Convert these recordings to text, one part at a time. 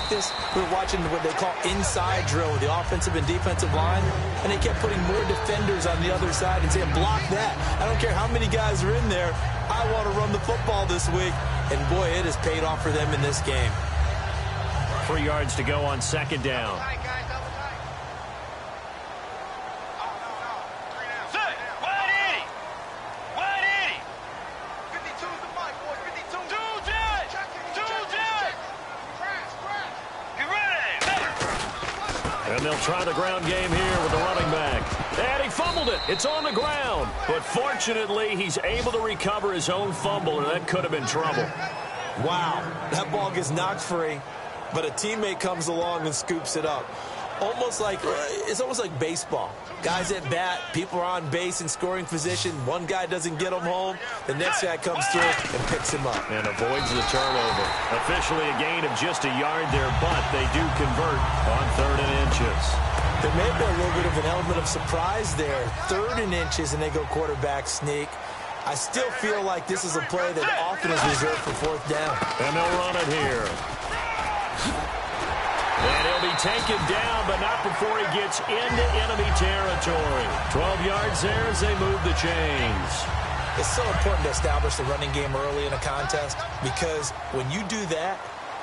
practice, we were watching what they call inside drill with the offensive and defensive line, and they kept putting more defenders on the other side and saying, block that. I don't care how many guys are in there. I want to run the football this week. And, boy, it has paid off for them in this game. 3 yards to go on second down. And they'll try the ground game here with the running back. And he fumbled it. It's on the ground. But fortunately, he's able to recover his own fumble, and that could have been trouble. Wow, that ball gets knocked free, but a teammate comes along and scoops it up. It's almost like baseball. Guys at bat, people are on base in scoring position. One guy doesn't get him home. The next guy comes through and picks him up. And avoids the turnover. Officially a gain of just a yard there, but they do convert on 3rd and inches. There may be a little bit of an element of surprise there. 3rd and inches, and they go quarterback sneak. I still feel like this is a play that often is reserved for 4th down. And they'll run it here. And he'll be taken down, but not before he gets into enemy territory. 12 yards there as they move the chains. It's so important to establish the running game early in a contest because when you do that,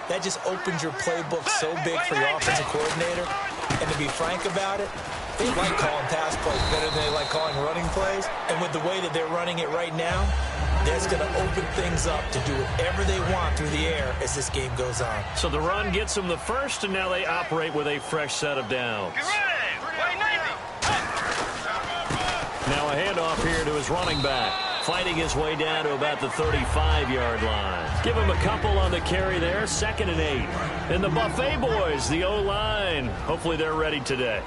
that just opens your playbook so big for your offensive coordinator. And to be frank about it, they like calling pass plays better than they like calling running plays. And with the way that they're running it right now, that's going to open things up to do whatever they want through the air as this game goes on. So the run gets them the first, and now they operate with a fresh set of downs. Now a handoff here to his running back. Fighting his way down to about the 35-yard line. Give him a couple on the carry there, 2nd and 8. And the Buffet boys, the O-line, hopefully they're ready today.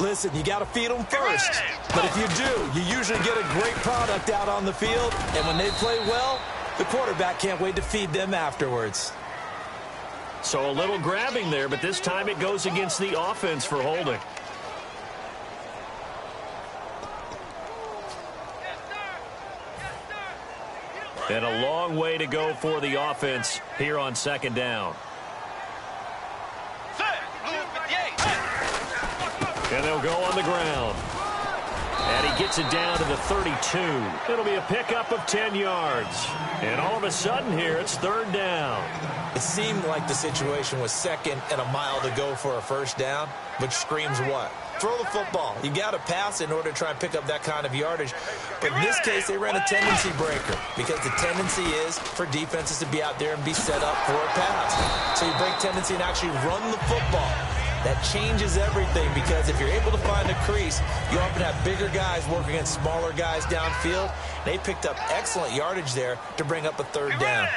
Listen, you got to feed them first. But if you do, you usually get a great product out on the field. And when they play well, the quarterback can't wait to feed them afterwards. So a little grabbing there, but this time it goes against the offense for holding. And a long way to go for the offense here on 2nd down. And they'll go on the ground. And he gets it down to the 32. It'll be a pickup of 10 yards. And all of a sudden here, it's 3rd down. It seemed like the situation was 2nd and a mile to go for a 1st down, which screams what? Throw the football. You got to pass in order to try and pick up that kind of yardage. But in this case, they ran a tendency breaker because the tendency is for defenses to be out there and be set up for a pass. So you break tendency and actually run the football. That changes everything because if you're able to find a crease, you often have bigger guys working against smaller guys downfield. They picked up excellent yardage there to bring up a 3rd down.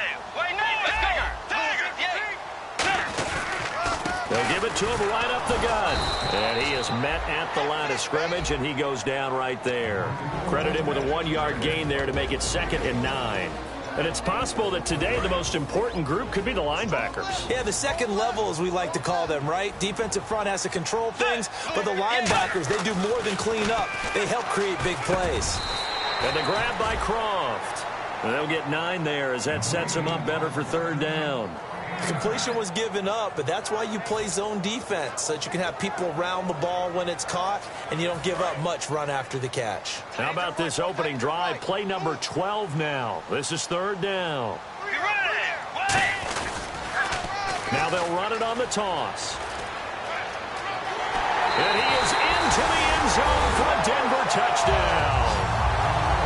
They'll give it to him right up the gut. And he is met at the line of scrimmage, and he goes down right there. Credit him with a 1-yard gain there to make it 2nd and 9. And it's possible that today the most important group could be the linebackers. Yeah, the second level, as we like to call them, right? Defensive front has to control things, but the linebackers, they do more than clean up. They help create big plays. And the grab by Croft. And they'll get 9 there as that sets them up better for 3rd down. Completion was given up, but that's why you play zone defense, so that you can have people around the ball when it's caught, and you don't give up much run after the catch. How about this opening drive? Play number 12 now. This is 3rd down. Now they'll run it on the toss. And he is into the end zone for a Denver touchdown.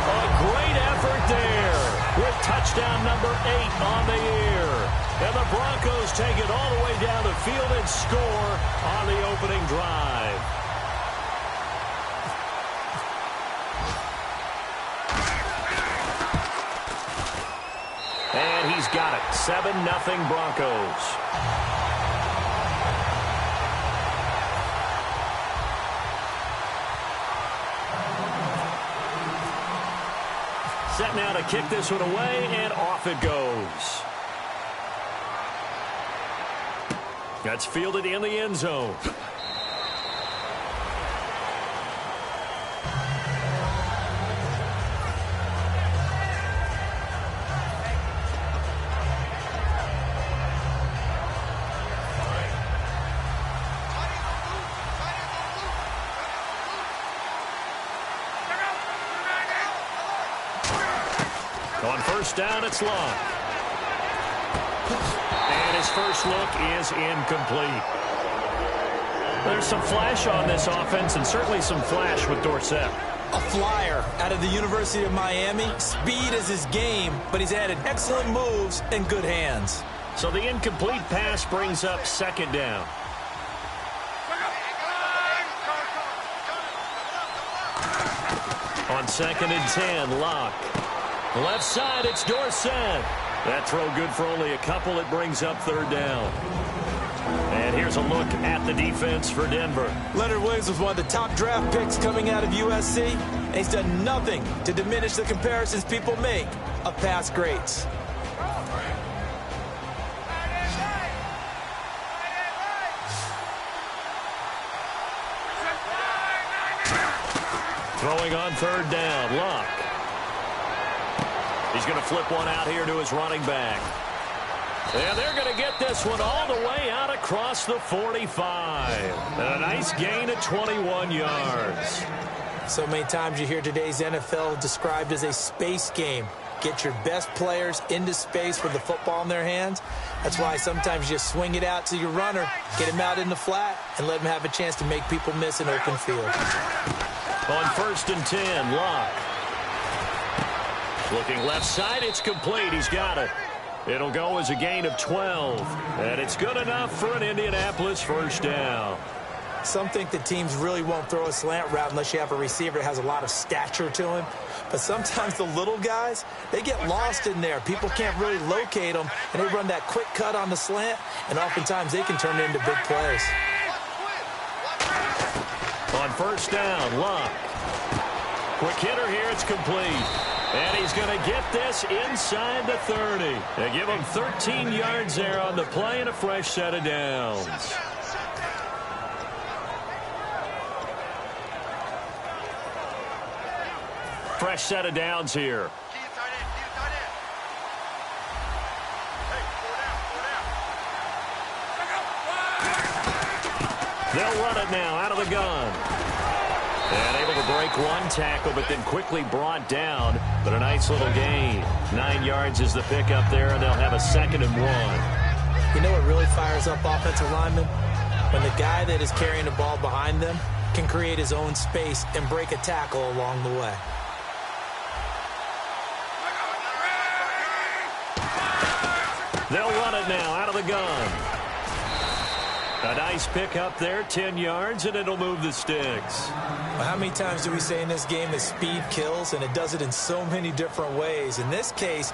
A great effort there with touchdown number 8 on the year. And the Broncos take it all the way down the field and score on the opening drive. And he's got it. 7-0 Broncos. Set now to kick this one away, and off it goes. That's fielded in the end zone. On first down, it's Luck. And his first look is incomplete. There's some flash on this offense and certainly some flash with Dorsett. A flyer out of the University of Miami. Speed is his game, but he's added excellent moves and good hands. So the incomplete pass brings up second down. On 2nd and 10, Locke. Left side, it's Dorsett. That throw good for only a couple. It brings up third down. And here's a look at the defense for Denver. Leonard Williams was one of the top draft picks coming out of USC, and he's done nothing to diminish the comparisons people make of past greats. Throwing on third down, Luck. He's going to flip one out here to his running back. And they're going to get this one all the way out across the 45. And a nice gain of 21 yards. So many times you hear today's NFL described as a space game. Get your best players into space with the football in their hands. That's why sometimes you just swing it out to your runner, get him out in the flat, and let him have a chance to make people miss an open field. On 1st and 10, Locke. Looking left side, it's complete. He's got it. It'll go as a gain of 12. And it's good enough for an Indianapolis first down. Some think that teams really won't throw a slant route unless you have a receiver that has a lot of stature to him. But sometimes the little guys, they get lost in there. People can't really locate them, and they run that quick cut on the slant, and oftentimes they can turn it into big plays. On first down, Luck. Quick hitter here, it's complete. And he's going to get this inside the 30. They give him 13 yards there on the play and a fresh set of downs. Fresh set of downs here. They'll run it now out of the gun. And able to break one tackle, but then quickly brought down. But a nice little gain. 9 yards is the pickup there, and they'll have a 2nd and 1. You know what really fires up offensive linemen? When the guy that is carrying the ball behind them can create his own space and break a tackle along the way. They'll run it now out of the gun. A nice pickup there, 10 yards, and it'll move the sticks. Well, how many times do we say in this game that speed kills, and it does it in so many different ways? In this case,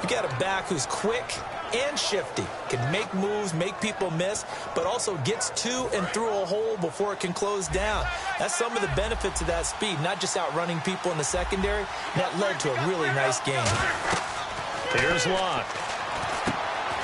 you got a back who's quick and shifty, can make moves, make people miss, but also gets to and through a hole before it can close down. That's some of the benefits of that speed, not just outrunning people in the secondary. That led to a really nice game. Here's Locke.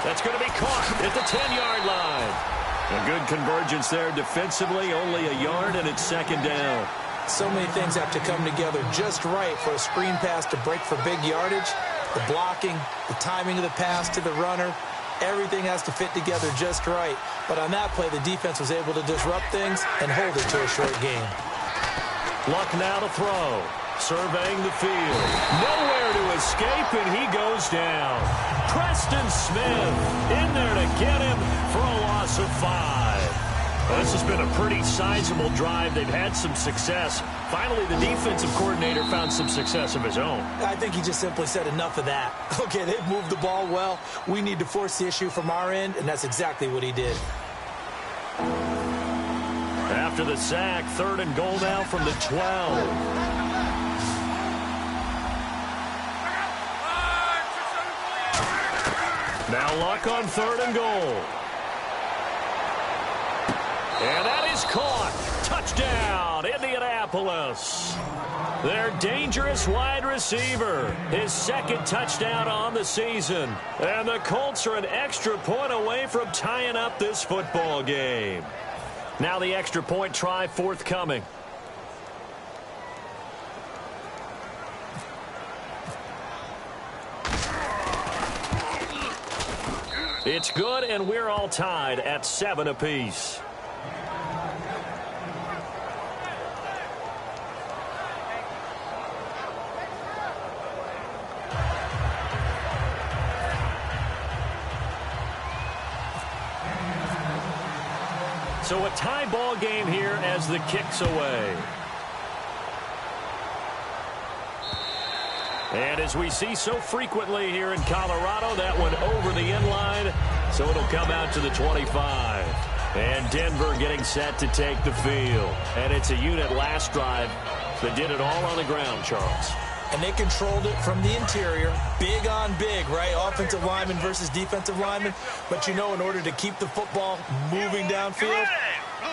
That's going to be caught at the 10-yard line. A good convergence there defensively, only a yard, and it's 2nd down. So many things have to come together just right for a screen pass to break for big yardage. The blocking, the timing of the pass to the runner, everything has to fit together just right. But on that play, the defense was able to disrupt things and hold it to a short game. Luck now to throw. Surveying the field. Nowhere to escape, and he goes down. Preston Smith in there to get him for a loss of 5. This has been a pretty sizable drive. They've had some success. Finally, the defensive coordinator found some success of his own. I think he just simply said enough of that. Okay, they've moved the ball well. We need to force the issue from our end, and that's exactly what he did. After the sack, 3rd and goal now from the 12. Now Luck on 3rd and goal. And that is caught. Touchdown, Indianapolis. Their dangerous wide receiver. His 2nd touchdown on the season. And the Colts are an extra point away from tying up this football game. Now the extra point try forthcoming. It's good, and we're all tied at 7 apiece. So a tie ball game here as the kick's away. And as we see so frequently here in Colorado, that one over the end line, so it'll come out to the 25. And Denver getting set to take the field. And it's a unit last drive that did it all on the ground, Charles. And they controlled it from the interior, big on big, right? Offensive lineman versus defensive lineman. But, you know, in order to keep the football moving downfield,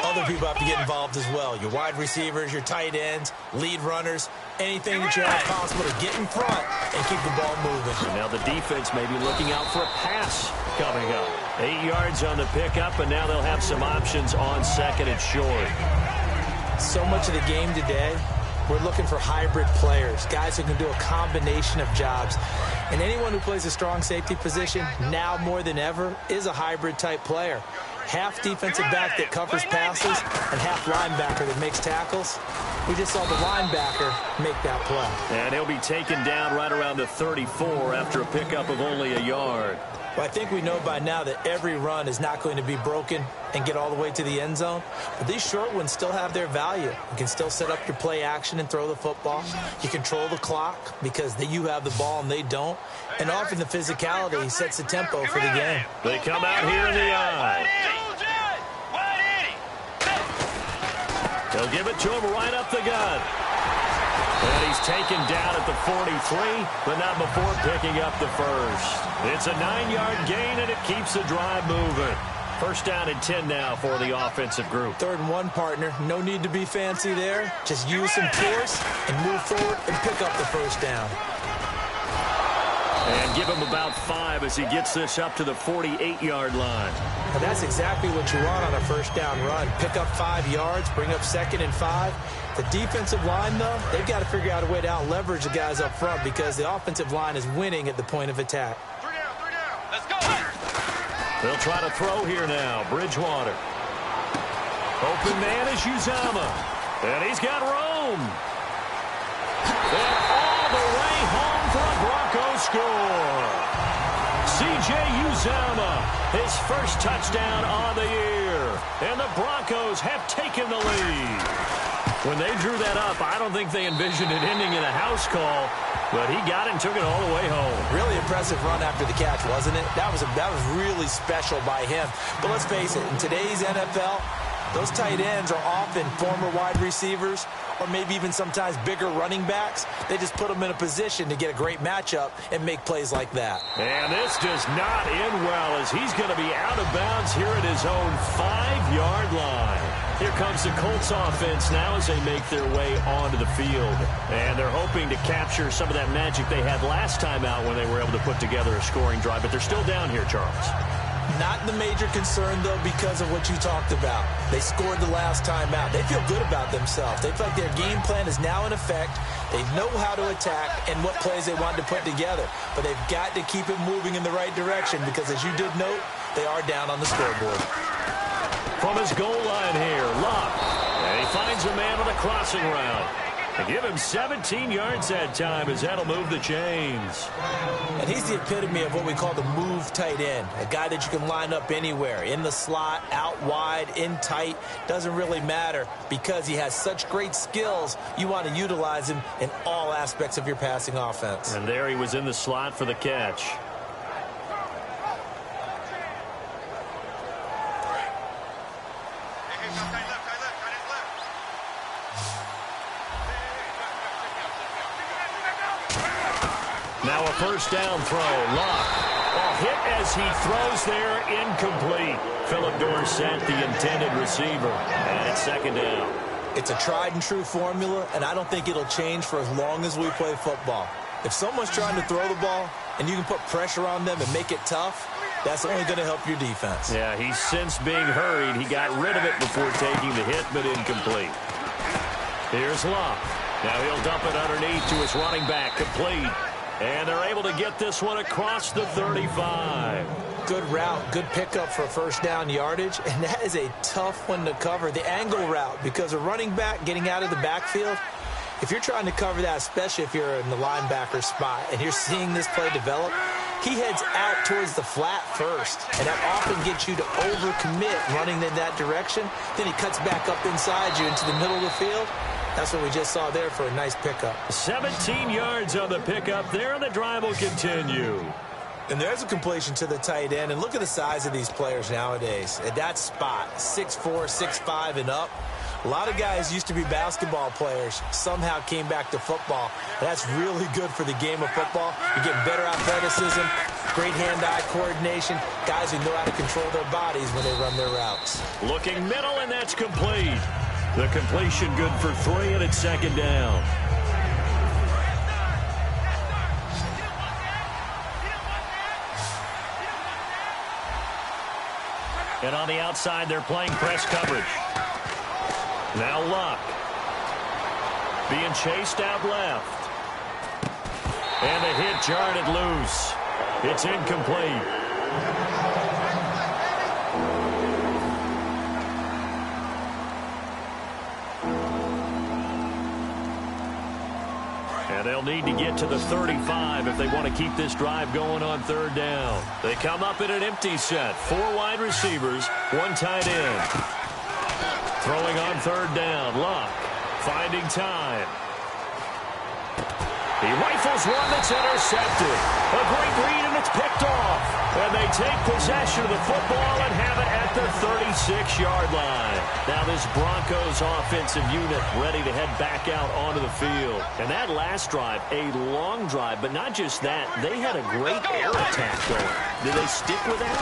other people have to get involved as well. Your wide receivers, your tight ends, lead runners, anything that you have possible to get in front and keep the ball moving. So now the defense may be looking out for a pass coming up. 8 yards on the pickup, and now they'll have some options on second and short. So much of the game today, we're looking for hybrid players, guys who can do a combination of jobs. And anyone who plays a strong safety position, now more than ever, is a hybrid-type player. Half defensive back that covers passes and half linebacker that makes tackles. We just saw the linebacker make that play. And he'll be taken down right around the 34 after a pickup of only a yard. Well, I think we know by now that every run is not going to be broken and get all the way to the end zone. But these short ones still have their value. You can still set up your play action and throw the football. You control the clock because you have the ball and they don't. And often the physicality sets the tempo for the game. They come out here in the eye. They'll give it to him right up the gut. And he's taken down at the 43, but not before picking up the first. It's a 9-yard gain, and it keeps the drive moving. First down and 10 now for the offensive group. 3rd and 1, partner. No need to be fancy there. Just use some force and move forward and pick up the first down. And give him about 5 as he gets this up to the 48-yard line. Well, that's exactly what you want on a first down run. Pick up 5 yards, bring up 2nd and 5. The defensive line, though, they've got to figure out a way to out-leverage the guys up front because the offensive line is winning at the point of attack. 3 down. Let's go. They'll try to throw here now. Bridgewater. Open man is Uzama. And he's got Rome. And all the way home for a Broncos score. C.J. Uzama, his first touchdown on the year. And the Broncos have taken the lead. When they drew that up, I don't think they envisioned it ending in a house call, but he got it and took it all the way home. Really impressive run after the catch, wasn't it? That was really special by him. But let's face it, in today's NFL, those tight ends are often former wide receivers or maybe even sometimes bigger running backs. They just put them in a position to get a great matchup and make plays like that. And this does not end well as he's going to be out of bounds here at his own 5-yard line. Here comes the Colts offense now as they make their way onto the field. And they're hoping to capture some of that magic they had last time out when they were able to put together a scoring drive. But they're still down here, Charles. Not the major concern, though, because of what you talked about. They scored the last time out. They feel good about themselves. They feel like their game plan is now in effect. They know how to attack and what plays they want to put together. But they've got to keep it moving in the right direction because, as you did note, they are down on the scoreboard. From his goal line here, Locke. And he finds a man on a crossing route. They give him 17 yards that time as that'll move the chains. And he's the epitome of what we call the move tight end. A guy that you can line up anywhere, in the slot, out wide, in tight. Doesn't really matter because he has such great skills. You want to utilize him in all aspects of your passing offense. And there he was in the slot for the catch. Now a first down throw. Locke. A hit as he throws there, incomplete. Philip Dorsett, the intended receiver. And it's second down. It's a tried and true formula, and I don't think it'll change for as long as we play football. If someone's trying to throw the ball and you can put pressure on them and make it tough, that's only going to help your defense. Yeah, he's since being hurried. He got rid of it before taking the hit, but incomplete. Here's Locke. Now he'll dump it underneath to his running back, complete. And they're able to get this one across the 35. Good route, good pickup for first down yardage, and that is a tough one to cover. The angle route, because a running back getting out of the backfield, if you're trying to cover that, especially if you're in the linebacker spot and you're seeing this play develop, He heads out towards the flat first, and that often gets you to overcommit running in that direction. Then he cuts back up inside you into the middle of the field. That's what we just saw there for a nice pickup. 17 yards on the pickup there, and the drive will continue. And there's a completion to the tight end. And look at the size of these players nowadays. At that spot, 6'4", 6'5", and up. A lot of guys used to be basketball players, somehow came back to football. That's really good for the game of football. You get better athleticism, great hand-eye coordination, guys who know how to control their bodies when they run their routes. Looking middle, and that's complete. The completion good for 3, and it's second down. And on the outside, they're playing press coverage. Now Luck. Being chased out left. And the hit jarred it loose. It's incomplete. And they'll need to get to the 35 if they want to keep this drive going on third down. They come up in an empty set. 4 wide receivers, 1 tight end. Throwing on third down, Luck finding time. He rifles one that's intercepted. A great read, and it's picked off. And they take possession of the football and have it at the 36-yard line. Now this Broncos offensive unit ready to head back out onto the field. And that last drive, a long drive, but not just that. They had a great air attack going. Did they stick with that?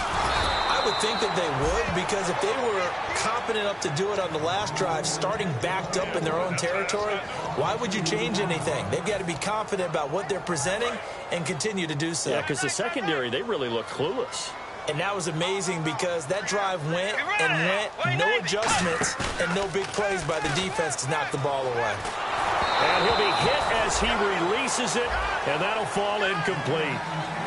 I would think that they would, because if they were competent enough to do it on the last drive, starting backed up in their own territory, why would you change anything? They've got to be confident about what they're presenting and continue to do so. Yeah, because the secondary, they really look clueless. And that was amazing because that drive went and went, no adjustments and no big plays by the defense to knock the ball away. And he'll be hit as he releases it, and that'll fall incomplete.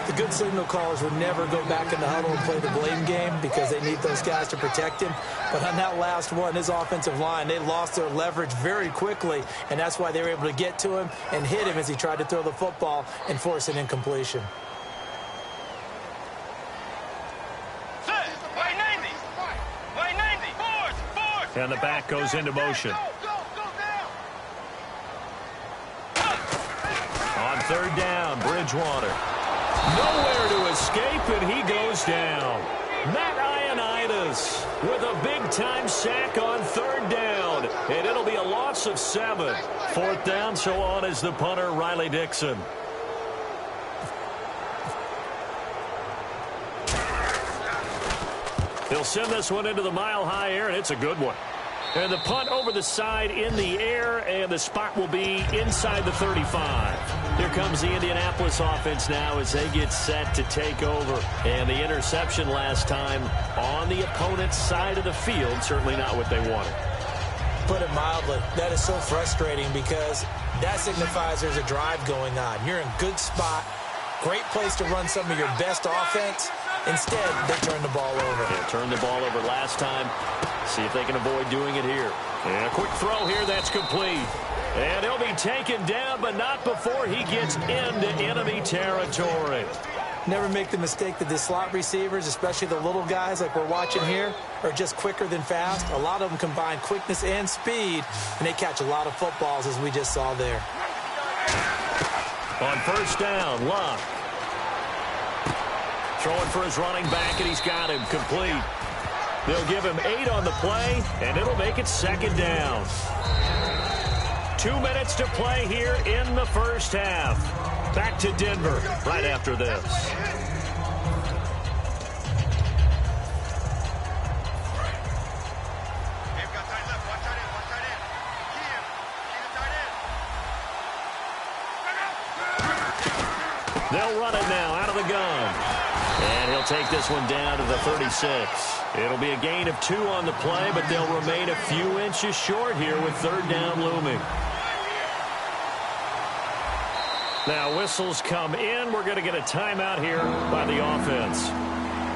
The good signal callers would never go back in the huddle and play the blame game because they need those guys to protect him. But on that last one, his offensive line, they lost their leverage very quickly, and that's why they were able to get to him and hit him as he tried to throw the football and force an incompletion. And the back goes into motion. On third down, Bridgewater. Nowhere to escape, and he goes down. Matt Ioannidis with a big-time sack on third down, and it'll be a loss of 7. Fourth down, so on is the punter, Riley Dixon. He'll send this one into the mile-high air, and it's a good one. And the punt over the side in the air, and the spot will be inside the 35. Here comes the Indianapolis offense now as they get set to take over. And the interception last time on the opponent's side of the field, certainly not what they wanted. Put it mildly, that is so frustrating because that signifies there's a drive going on. You're in a good spot, great place to run some of your best offense. Instead, they turn the ball over. Yeah, turned the ball over last time. See if they can avoid doing it here. And a quick throw here, that's complete. And he'll be taken down, but not before he gets into enemy territory. Never make the mistake that the slot receivers, especially the little guys like we're watching here, are just quicker than fast. A lot of them combine quickness and speed, and they catch a lot of footballs, as we just saw there. On first down, Luck. Throwing for his running back, and he's got him complete. They'll give him 8 on the play, and it'll make it second down. 2 minutes to play here in the first half. Back to Denver right after this. They'll run it now out of the gun. And he'll take this one down to the 36. It'll be a gain of 2 on the play, but they'll remain a few inches short here with third down looming. Now whistles come in. We're going to get a timeout here by the offense.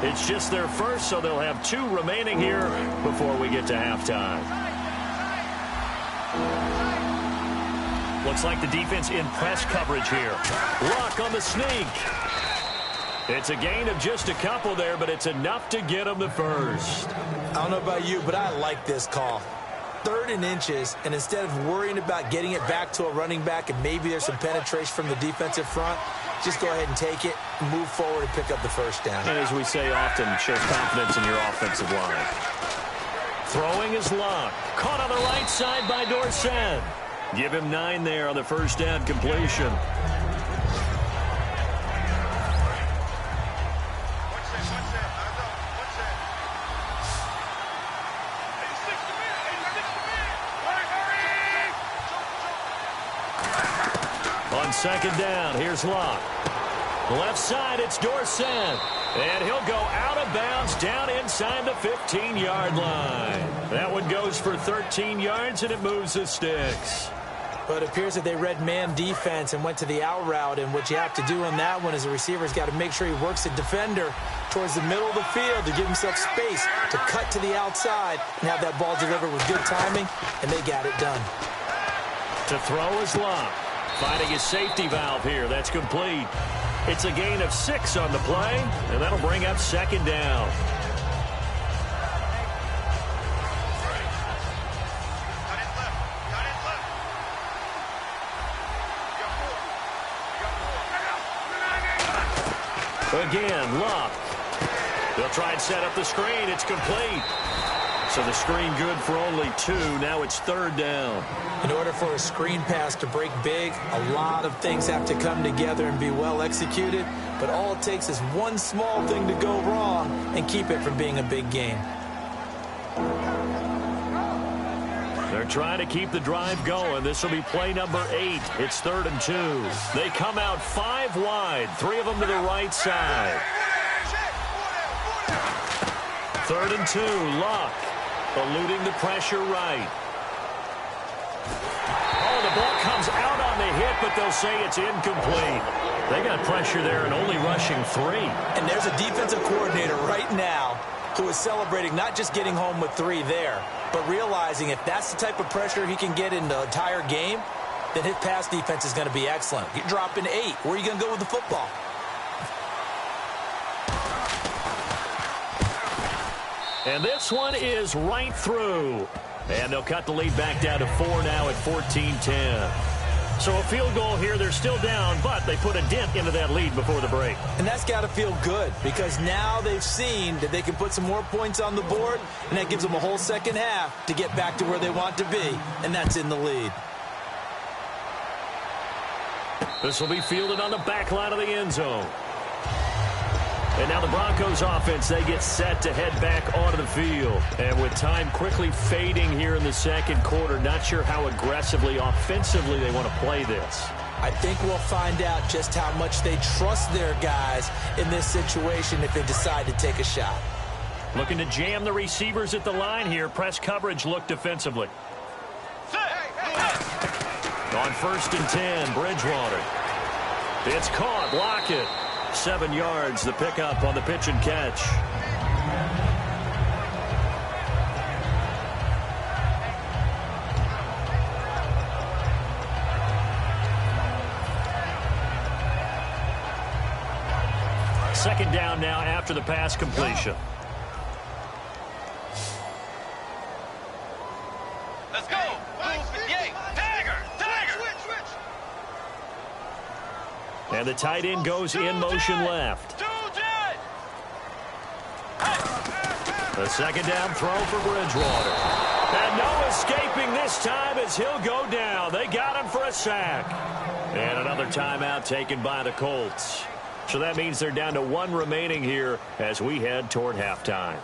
It's just their first, so they'll have 2 remaining here before we get to halftime. Looks like the defense in press coverage here. Luck on the sneak. It's a gain of just a couple there, but it's enough to get them the first. I don't know about you, but I like this call. 3rd and inches, and instead of worrying about getting it back to a running back and maybe there's some penetration from the defensive front, just go ahead and take it, move forward, and pick up the first down. And as we say often, shows confidence in your offensive line. Throwing is Luck. Caught on the right side by Dorsett. Give him 9 there on the first down completion. On 2nd down, here's Luck. Left side, it's Dorsett. And he'll go out of bounds down inside the 15-yard line. That one goes for 13 yards, and it moves the sticks. But it appears that they read man defense and went to the out route, and what you have to do on that one is the receiver's got to make sure he works the defender towards the middle of the field to give himself space to cut to the outside and have that ball delivered with good timing, and they got it done. To throw is Luck. Finding his safety valve here. That's complete. It's a gain of 6 on the play, and that'll bring up 2nd down. Again, Luck. They'll try and set up the screen. It's complete. So the screen good for only 2. Now it's 3rd down. In order for a screen pass to break big, a lot of things have to come together and be well executed. But all it takes is one small thing to go wrong and keep it from being a big game. They're trying to keep the drive going. This will be play number 8. It's 3rd and 2. They come out 5 wide, 3 of them to the right side. 3rd and 2, Luck. Eluding the pressure right. Oh, the ball comes out on the hit, but they'll say it's incomplete. They got pressure there and only rushing 3. And there's a defensive coordinator right now who is celebrating not just getting home with 3 there, but realizing if that's the type of pressure he can get in the entire game, then his pass defense is going to be excellent. You're dropping 8. Where are you going to go with the football? And this one is right through. And they'll cut the lead back down to 4 now at 14-10. So a field goal here. They're still down, but they put a dent into that lead before the break. And that's got to feel good because now they've seen that they can put some more points on the board, and that gives them a whole second half to get back to where they want to be, and that's in the lead. This will be fielded on the back line of the end zone. And now the Broncos offense, they get set to head back onto the field. And with time quickly fading here in the 2nd quarter, not sure how aggressively, offensively they want to play this. I think we'll find out just how much they trust their guys in this situation if they decide to take a shot. Looking to jam the receivers at the line here. Press coverage look defensively. On 1st and 10, Bridgewater. It's caught. Lockett. 7 yards, the pickup on the pitch and catch. Second down now after the pass completion. Let's go. And the tight end goes in motion left. The second down throw for Bridgewater. And no escaping this time as he'll go down. They got him for a sack. And another timeout taken by the Colts. So that means they're down to 1 remaining here as we head toward halftime.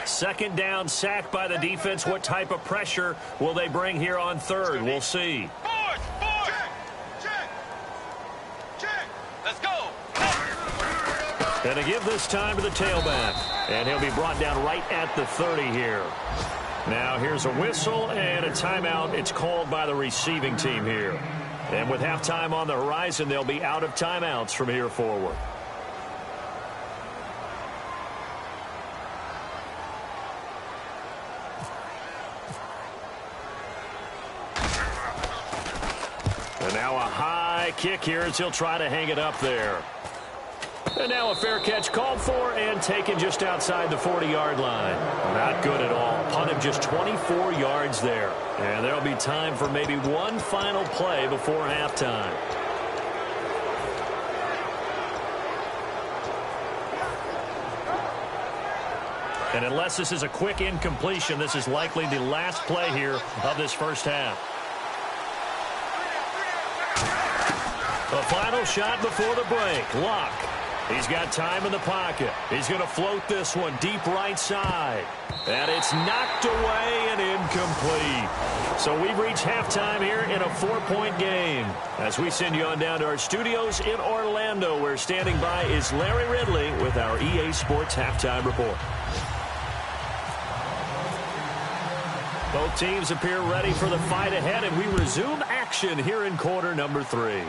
Second down, sack by the defense. What type of pressure will they bring here on 3rd? We'll see. Let's go. And to give this time to the tailback. And he'll be brought down right at the 30 here. Now here's a whistle and a timeout. It's called by the receiving team here. And with halftime on the horizon, they'll be out of timeouts from here forward. kick here as he'll try to hang it up there. And now a fair catch called for and taken just outside the 40-yard line. Not good at all. Punt him just 24 yards there. And there'll be time for maybe one final play before halftime. And unless this is a quick incompletion, this is likely the last play here of this first half. The final shot before the break. Luck. He's got time in the pocket. He's going to float this one deep right side. And it's knocked away and incomplete. So we've reached halftime here in a 4-point game. As we send you on down to our studios in Orlando, where standing by is Larry Ridley with our EA Sports Halftime Report. Both teams appear ready for the fight ahead, and we resume action here in quarter number 3.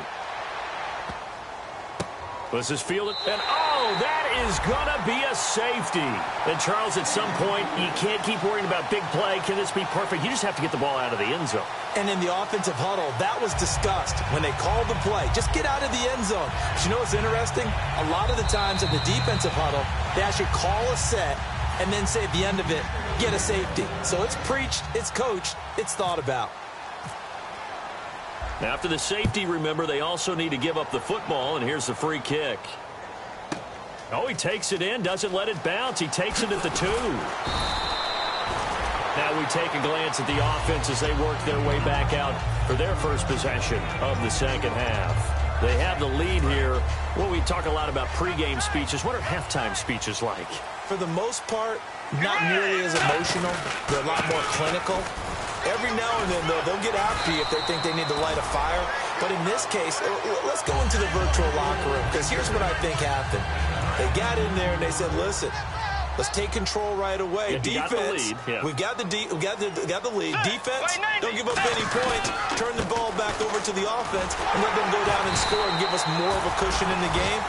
This is fielded, and oh, that is going to be a safety. And Charles, at some point, you can't keep worrying about big play. Can this be perfect? You just have to get the ball out of the end zone. And in the offensive huddle, that was discussed when they called the play. Just get out of the end zone. But you know what's interesting? A lot of the times in the defensive huddle, they actually call a set and then say at the end of it, get a safety. So it's preached, it's coached, it's thought about. After the safety, remember, they also need to give up the football, and here's the free kick. Oh, he takes it in, doesn't let it bounce. He takes it at the 2. Now we take a glance at the offense as they work their way back out for their first possession of the second half. They have the lead here. Well, we talk a lot about pregame speeches. What are halftime speeches like? For the most part, not nearly as emotional. They're a lot more clinical. Every now and then, though, they'll get after you if they think they need to light a fire. But in this case, let's go into the virtual locker room, because here's what I think happened. They got in there and they said, listen, let's take control right away. Defense, we've got the lead. Defense, don't give up any points. Turn the ball back over to the offense and let them go down and score and give us more of a cushion in the game.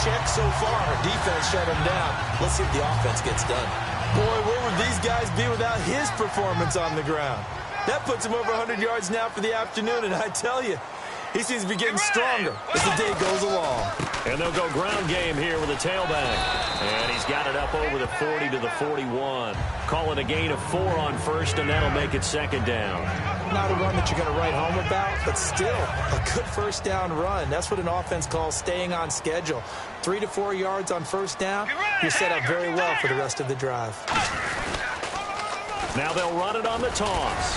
Check so far. Defense shut them down. Let's see if the offense gets done. Boy, where would these guys be without his performance on the ground? That puts him over 100 yards now for the afternoon, and I tell you, he seems to be getting stronger as the day goes along. And they'll go ground game here with a tailback. And he's got it up over the 40 to the 41. Call it a gain of 4 on first, and that'll make it second down. Not a run that you're going to write home about, but still a good first down run. That's what an offense calls staying on schedule. 3 to 4 yards on first down, you're set up very well for the rest of the drive. Now they'll run it on the toss.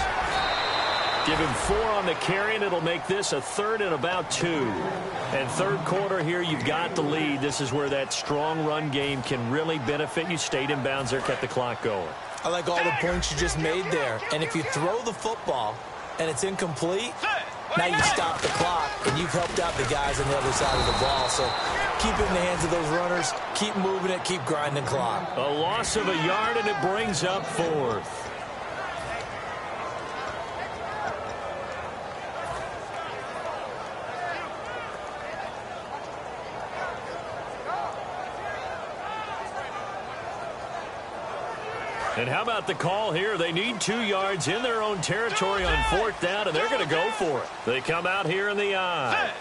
Give him 4 on the carry, and it'll make this a 3rd and about 2. And third quarter here, you've got the lead. This is where that strong run game can really benefit you. Stayed in bounds there, kept the clock going. I like all the points you just made there. And if you throw the football and it's incomplete, now you stop the clock, and you've helped out the guys on the other side of the ball. So keep it in the hands of those runners. Keep moving it. Keep grinding clock. A loss of a yard, and it brings up 4th. And how about the call here? They need 2 yards in their own territory on 4th down, and they're going to go for it. They come out here in the eye.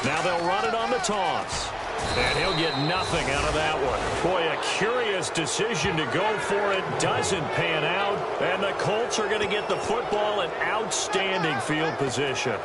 Now they'll run it on the toss. And he'll get nothing out of that one. Boy, a curious decision to go for it. Doesn't pan out. And the Colts are going to get the football in outstanding field position.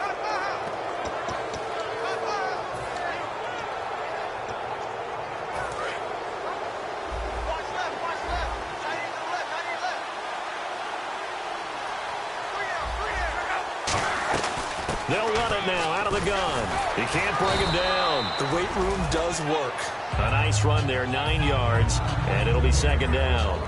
They'll run it now out of the gun. He can't bring him down. The weight room does work. A nice run there, 9 yards, and it'll be second down.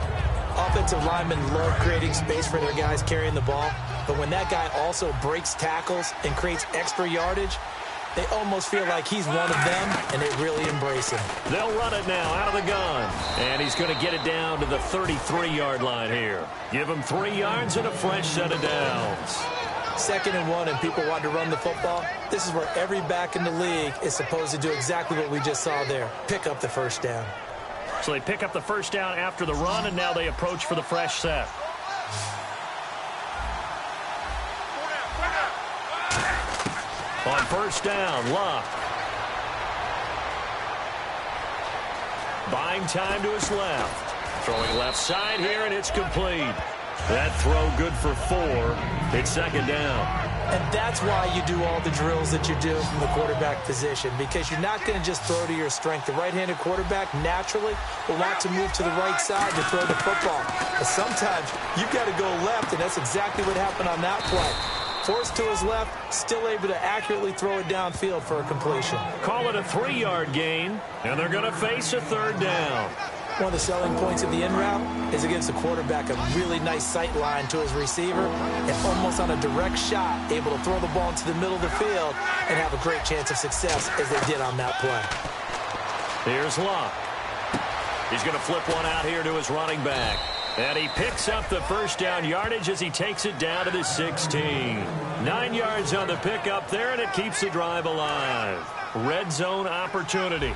Offensive linemen love creating space for their guys carrying the ball, but when that guy also breaks tackles and creates extra yardage, they almost feel like he's one of them, and they really embrace him. They'll run it now out of the gun, and he's going to get it down to the 33-yard line here. Give him 3 yards and a fresh set of downs. 2nd and 1, and people want to run the football. This is where every back in the league is supposed to do exactly what we just saw there. Pick up the first down. So they pick up the first down after the run, and now they approach for the fresh set. On first down, Luck. Buying time to his left. Throwing left side here, and it's complete. That throw good for 4. It's second down. And that's why you do all the drills that you do from the quarterback position, because you're not going to just throw to your strength. The right-handed quarterback naturally will want to move to the right side to throw the football. But sometimes you've got to go left, and that's exactly what happened on that play. Forced to his left, still able to accurately throw it downfield for a completion. Call it a 3-yard gain, and they're going to face a third down. One of the selling points of the in route is it gives the quarterback a really nice sight line to his receiver and almost on a direct shot able to throw the ball into the middle of the field and have a great chance of success as they did on that play. Here's Luck. He's going to flip one out here to his running back. And he picks up the first down yardage as he takes it down to the 16. 9 yards on the pickup there, and it keeps the drive alive. Red zone opportunity.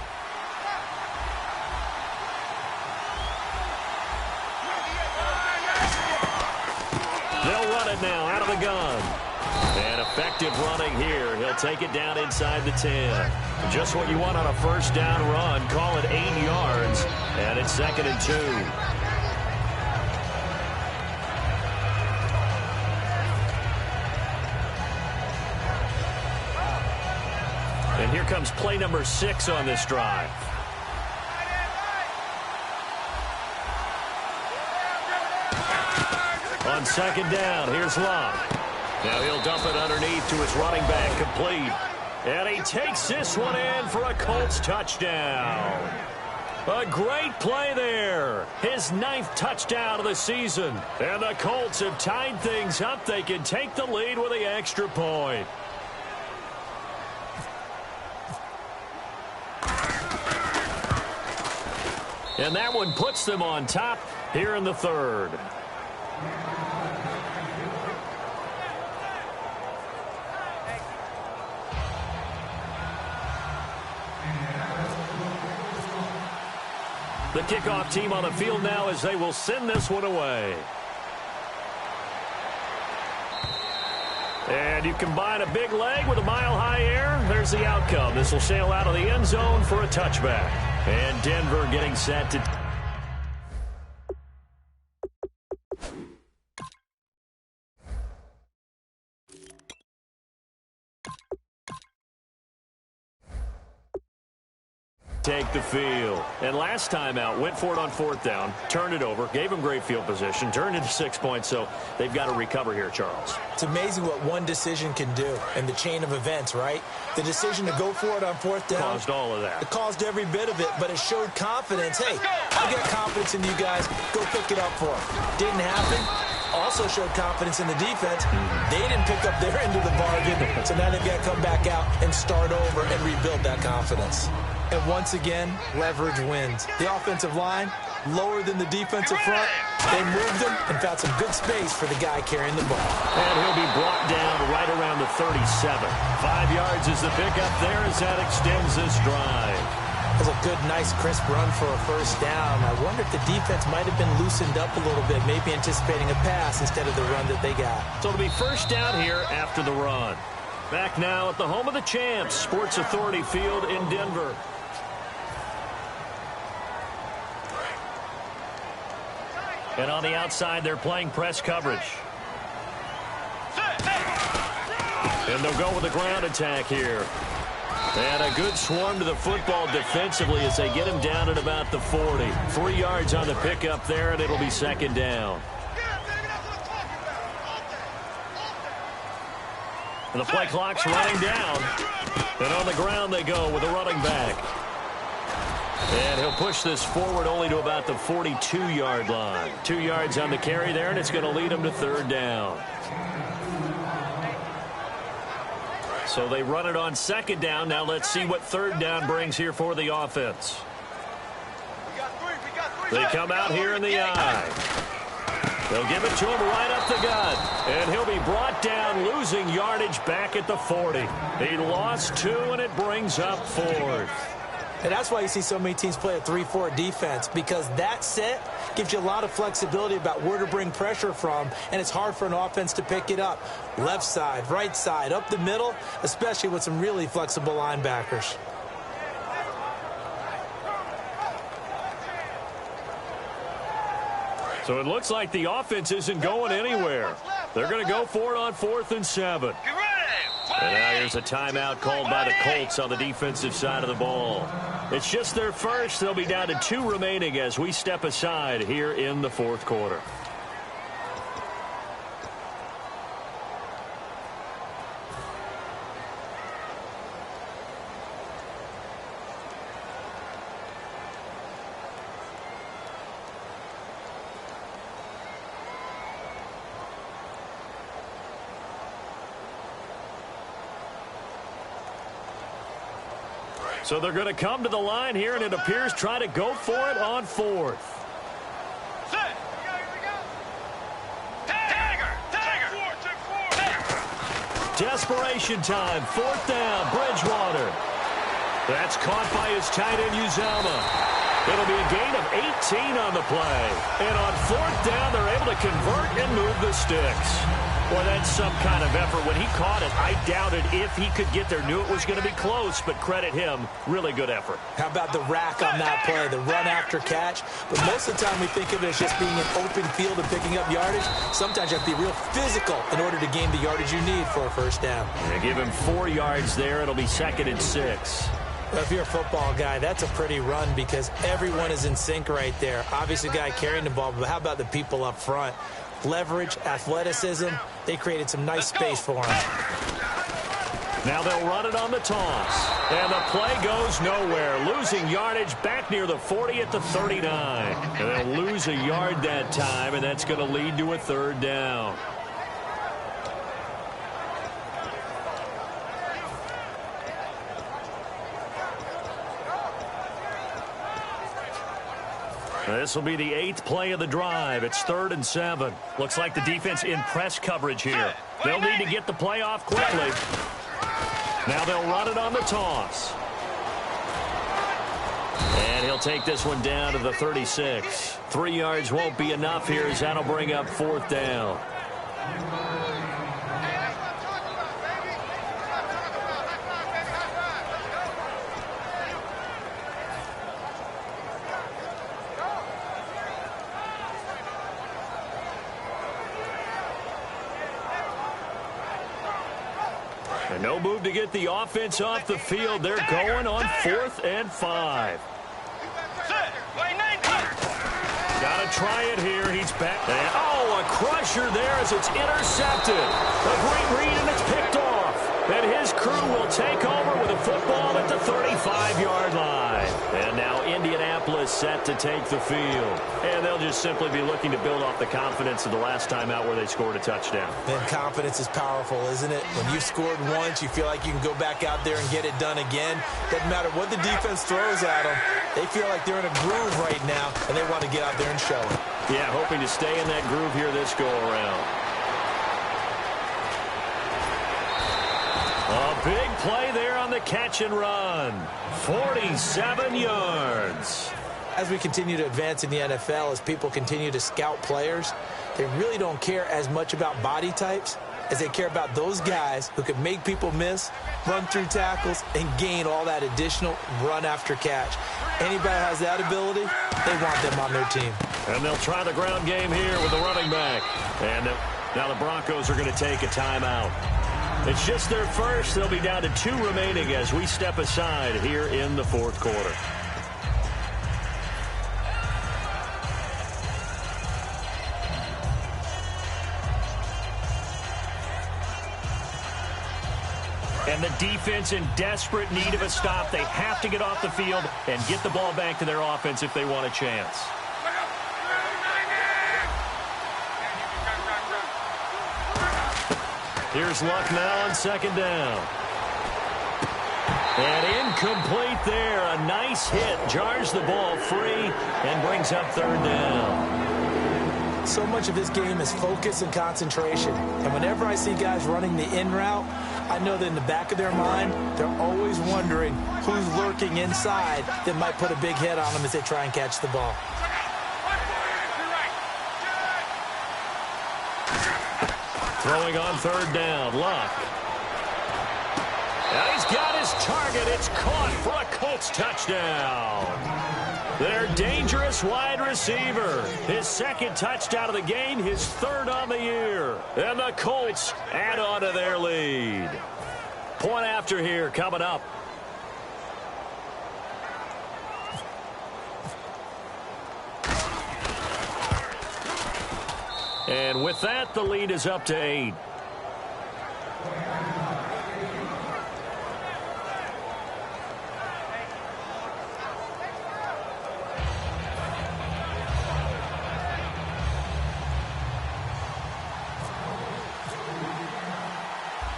They'll run it now out of the gun. And effective running here. He'll take it down inside the 10. Just what you want on a first down run. Call it 8 yards. And it's 2nd and 2. And here comes play number 6 on this drive. On second down, here's Luck. Now he'll dump it underneath to his running back, complete. And he takes this one in for a Colts touchdown. A great play there. His 9th touchdown of the season. And the Colts have tied things up. They can take the lead with the extra point. And that one puts them on top here in the 3rd. The kickoff team on the field now as they will send this one away. And you combine a big leg with a mile-high air. There's the outcome. This will sail out of the end zone for a touchback. And Denver getting set to... take the field. And last time out, went for it on 4th down, turned it over, gave him great field position, turned it to 6 points, so they've got to recover here, Charles. It's amazing what one decision can do in the chain of events, right? The decision to go for it on 4th down. Caused all of that. It caused every bit of it, but it showed confidence. Hey, I've got confidence in you guys. Go pick it up for them. Didn't happen. Also showed confidence in the defense. They didn't pick up their end of the bargain, so now they've got to come back out and start over and rebuild that confidence. And once again, leverage wins. The offensive line, lower than the defensive front. They moved them and found some good space for the guy carrying the ball. And he'll be brought down right around the 37. 5 yards is the pickup there as that extends this drive. That was a good, nice, crisp run for a first down. I wonder if the defense might have been loosened up a little bit, maybe anticipating a pass instead of the run that they got. So it'll be first down here after the run. Back now at the home of the champs, Sports Authority Field in Denver. And on the outside, they're playing press coverage. And they'll go with the ground attack here. And a good swarm to the football defensively as they get him down at about the 40. 3 yards on the pickup there, and it'll be second down. And the play clock's running down. And on the ground they go with a running back. And he'll push this forward only to about the 42-yard line. 2 yards on the carry there, and it's going to lead him to third down. So they run it on second down. Now let's see what third down brings here for the offense. They come out here in the eye. They'll give it to him right up the gut. And he'll be brought down, losing yardage back at the 40. He lost 2, and it brings up 4th. And that's why you see so many teams play a 3-4 defense, because that set gives you a lot of flexibility about where to bring pressure from, and it's hard for an offense to pick it up. Left side, right side, up the middle, especially with some really flexible linebackers. So it looks like the offense isn't going anywhere. They're going to go for it on 4th and 7. And now here's a timeout called by the Colts on the defensive side of the ball. It's just their first. They'll be down to 2 remaining as we step aside here in the 4th quarter. So they're going to come to the line here, and it appears try to go for it on 4th. Desperation time. 4th down. Bridgewater. That's caught by his tight end, Uzomah. It'll be a gain of 18 on the play. And on 4th down, they're able to convert and move the sticks. Boy, that's some kind of effort. When he caught it, I doubted if he could get there. Knew it was going to be close, but credit him. Really good effort. How about the rack on that play, the run after catch? But most of the time we think of it as just being an open field and picking up yardage. Sometimes you have to be real physical in order to gain the yardage you need for a first down. They give him 4 yards there. It'll be 2nd and 6. Well, if you're a football guy, that's a pretty run because everyone is in sync right there. Obviously, the guy carrying the ball, but how about the people up front? Leverage, athleticism, they created some nice space for him. Now they'll run it on the toss. And the play goes nowhere. Losing yardage back near the 40 at the 39. And they'll lose a yard that time, and that's going to lead to a 3rd down. This will be the 8th play of the drive. It's 3rd and 7. Looks like the defense in press coverage here. They'll need to get the play off quickly. Now they'll run it on the toss. And he'll take this one down to the 36. 3 yards won't be enough here as that'll bring up 4th down. And no move to get the offense off the field. They're going on 4th and 5. Got to try it here. He's back. And, oh, a crusher there as it's intercepted. A great read, and it's picked off. And his crew will take over with a football at the 35-yard line. And now Indianapolis set to take the field. And they'll just simply be looking to build off the confidence of the last time out where they scored a touchdown. And confidence is powerful, isn't it? When you've scored once, you feel like you can go back out there and get it done again. Doesn't matter what the defense throws at them. They feel like they're in a groove right now, and they want to get out there and show it. Yeah, hoping to stay in that groove here this go-around. A big play there on the catch and run. 47 yards. As we continue to advance in the NFL, as people continue to scout players, they really don't care as much about body types as they care about those guys who can make people miss, run through tackles, and gain all that additional run after catch. Anybody has that ability, they want them on their team. And they'll try the ground game here with the running back. And now the Broncos are going to take a timeout. It's just their first. They'll be down to 2 remaining as we step aside here in the 4th quarter. And the defense in desperate need of a stop. They have to get off the field and get the ball back to their offense if they want a chance. Here's Luck now on 2nd down. And incomplete there. A nice hit. Jars the ball free and brings up 3rd down. So much of this game is focus and concentration. And whenever I see guys running the in route, I know that in the back of their mind, they're always wondering who's lurking inside that might put a big hit on them as they try and catch the ball. Throwing on third down, Luck. And he's got his target. It's caught for a Colts touchdown. Their dangerous wide receiver. His second touchdown of the game, his third on the year. And the Colts add on to their lead. Point after here coming up. And with that, the lead is up to 8.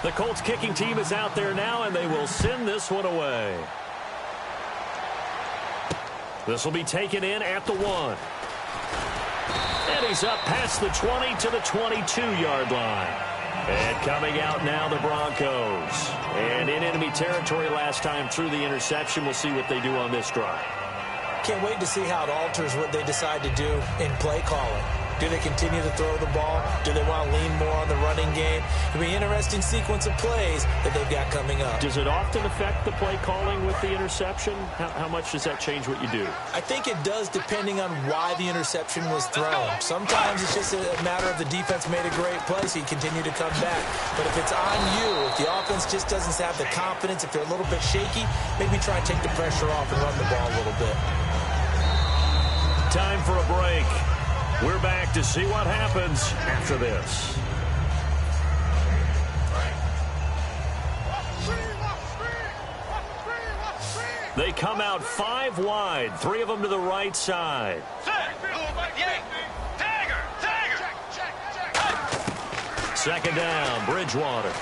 The Colts kicking team is out there now, and they will send this one away. This will be taken in at the 1. And he's up past the 20 to the 22-yard line. And coming out now, the Broncos. And in enemy territory last time through the interception. We'll see what they do on this drive. Can't wait to see how it alters what they decide to do in play calling. Do they continue to throw the ball? Do they want to lean more on the running game? It'll be an interesting sequence of plays that they've got coming up. Does it often affect the play calling with the interception? How much does that change what you do? I think it does depending on why the interception was thrown. Sometimes it's just a matter of the defense made a great play, so you continue to come back. But if it's on you, if the offense just doesn't have the confidence, if they're a little bit shaky, maybe try and take the pressure off and run the ball a little bit. Time for a break. We're back to see what happens after this. They come out 5 wide, 3 of them to the right side. Second down, Bridgewater.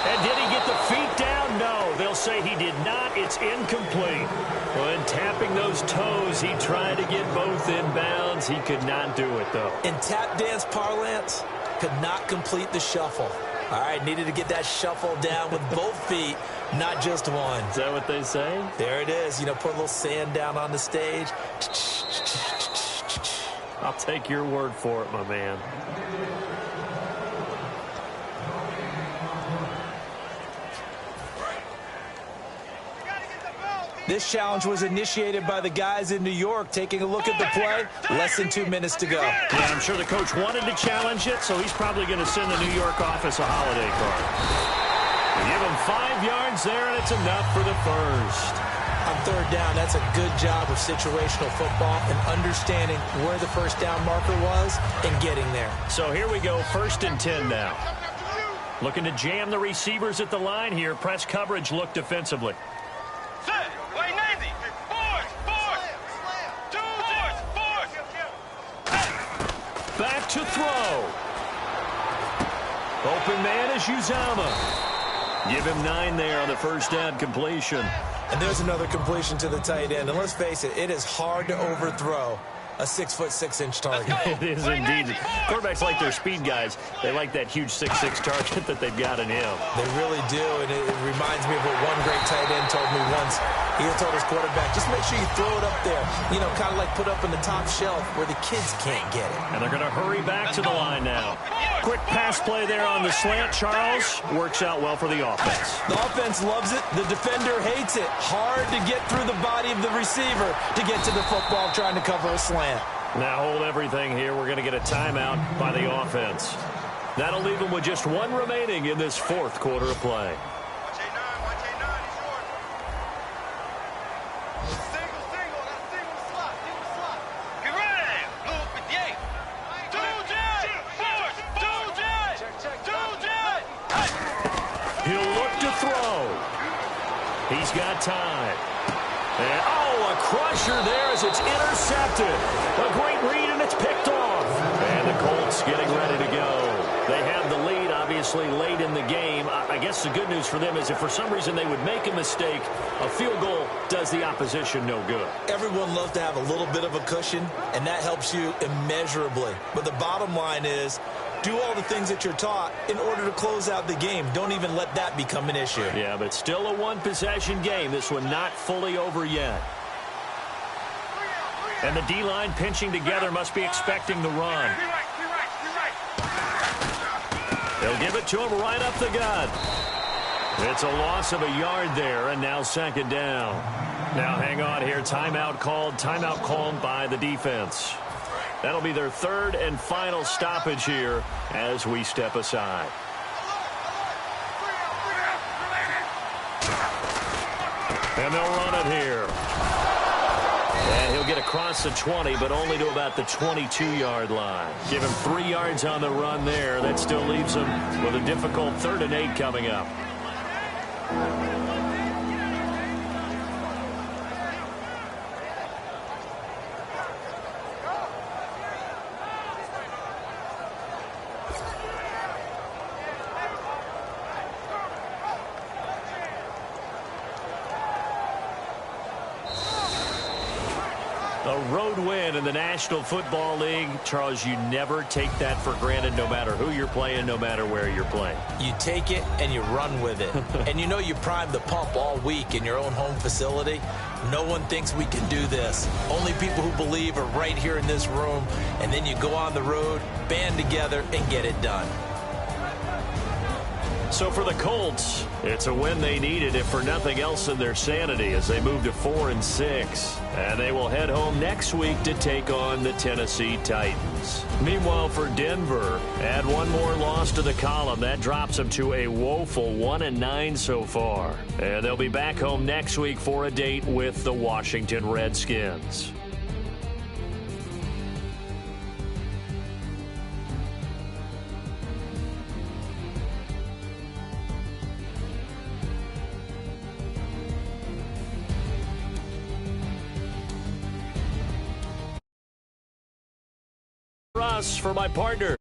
And did he get the feet down? No, they'll say he did not. It's incomplete. When tapping those toes, he tried to get both in bounds. He could not do it, though. In tap dance parlance, could not complete the shuffle. All right, needed to get that shuffle down with both feet, not just one. Is that what they say? There it is. You know, put a little sand down on the stage. I'll take your word for it, my man. This challenge was initiated by the guys in New York. Taking a look at the play, less than 2 minutes to go. Yeah, I'm sure the coach wanted to challenge it, so he's probably going to send the New York office a holiday card. Give him 5 yards there, and it's enough for the first. On third down, that's a good job of situational football and understanding where the first down marker was and getting there. So here we go, 1st and 10 now. Looking to jam the receivers at the line here. Press coverage look defensively. Back to throw. Open man is Uzama. Give him 9 there on the first down completion. And there's another completion to the tight end. And let's face it, it is hard to overthrow a 6'6" target. It is indeed. Quarterbacks like their speed guys. They like that huge 6'6" target that they've got in him. They really do, and it reminds me of what one great tight end told me once. He told his quarterback, just make sure you throw it up there, you know, kind of like put up in the top shelf where the kids can't get it. And they're going to hurry back to the line now. Quick pass play there on the slant. Charles works out well for the offense. The offense loves it. The defender hates it. Hard to get through the body of the receiver to get to the football trying to cover a slant. Now hold everything here. We're going to get a timeout by the offense. That'll leave them with just 1 remaining in this 4th quarter of play. He'll look to throw. He's got time. And, a crusher there as it's intercepted. A great read, and it's picked off. And the Colts getting ready to go. They have the lead, obviously, late in the game. I guess the good news for them is if for some reason they would make a mistake, a field goal does the opposition no good. Everyone loves to have a little bit of a cushion, and that helps you immeasurably. But the bottom line is, Do all the things that you're taught in order to close out the game. Don't even let that become an issue. Yeah, but still a one-possession game. This one not fully over yet. And the D-line pinching together must be expecting the run. They'll give it to him right up the gut. It's a loss of a yard there, and now second down. Now hang on here. Timeout called by the defense. That'll be their third and final stoppage here as we step aside. And they'll run it here. And he'll get across the 20, but only to about the 22-yard line. Give him 3 yards on the run there. That still leaves him with a difficult 3rd and 8 coming up. A road win in the National Football League. Charles, you never take that for granted no matter who you're playing, no matter where you're playing. You take it and you run with it. And you know you primed the pump all week in your own home facility. No one thinks we can do this. Only people who believe are right here in this room. And then you go on the road, band together, and get it done. So for the Colts, it's a win they needed, if for nothing else in their sanity, as they move to 4-6. And they will head home next week to take on the Tennessee Titans. Meanwhile, for Denver, add one more loss to the column. That drops them to a woeful 1-9 so far. And they'll be back home next week for a date with the Washington Redskins. For my partner,